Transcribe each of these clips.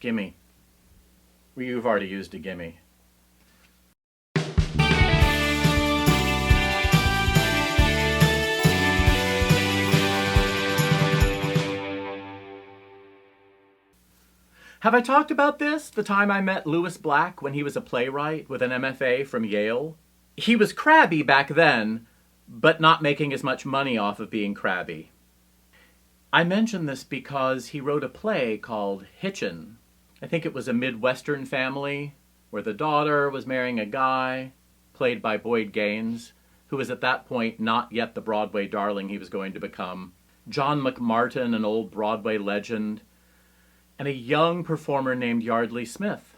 Gimme. Well, you've already used a gimme. Have I talked about this? The time I met Lewis Black when he was a playwright with an MFA from Yale? He was crabby back then, but not making as much money off of being crabby. I mention this because he wrote a play called Hitchin'. I think it was a Midwestern family where the daughter was marrying a guy, played by Boyd Gaines, who was at that point not yet the Broadway darling he was going to become. John McMartin, an old Broadway legend, and a young performer named Yeardley Smith,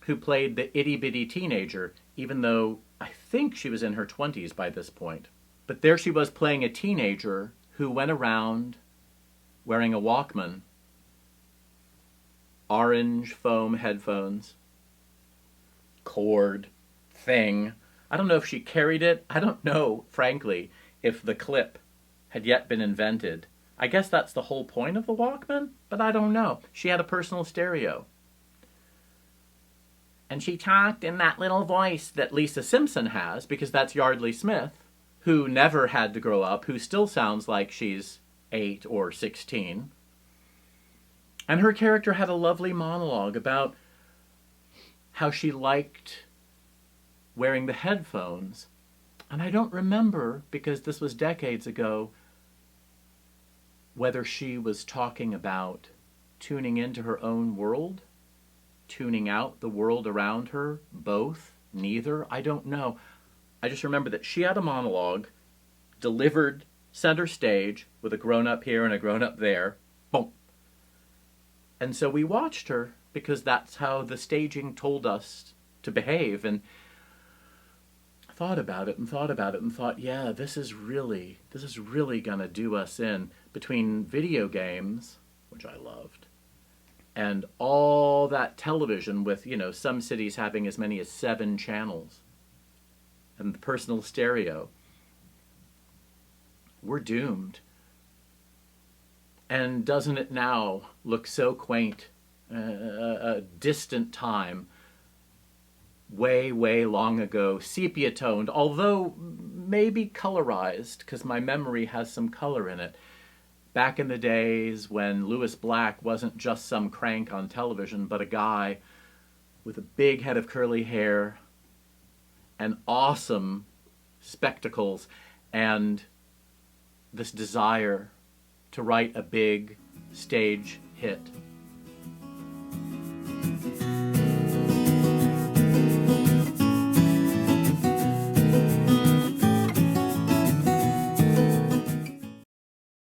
who played the itty-bitty teenager, even though I think she was in her 20s by this point. But there she was playing a teenager who went around wearing a Walkman, orange foam headphones, cord, thing. I don't know if she carried it. I don't know, frankly, if the clip had yet been invented. I guess that's the whole point of the Walkman, but I don't know. She had a personal stereo. And she talked in that little voice that Lisa Simpson has, because that's Yeardley Smith, who never had to grow up, who still sounds like she's 8 or 16. And her character had a lovely monologue about how she liked wearing the headphones. And I don't remember, because this was decades ago, whether she was talking about tuning into her own world, tuning out the world around her, both, neither, I don't know. I just remember that she had a monologue delivered center stage with a grown-up here and a grown-up there. Boom. And so we watched her because that's how the staging told us to behave, and thought about it and thought about it and thought, yeah, this is really gonna do us in. Between video games, which I loved, and all that television with, some cities having as many as 7 channels, and the personal stereo, we're doomed. And doesn't it now look so quaint, a distant time, way, way long ago, sepia-toned, although maybe colorized, because my memory has some color in it. Back in the days when Lewis Black wasn't just some crank on television, but a guy with a big head of curly hair and awesome spectacles and this desire to write a big stage hit.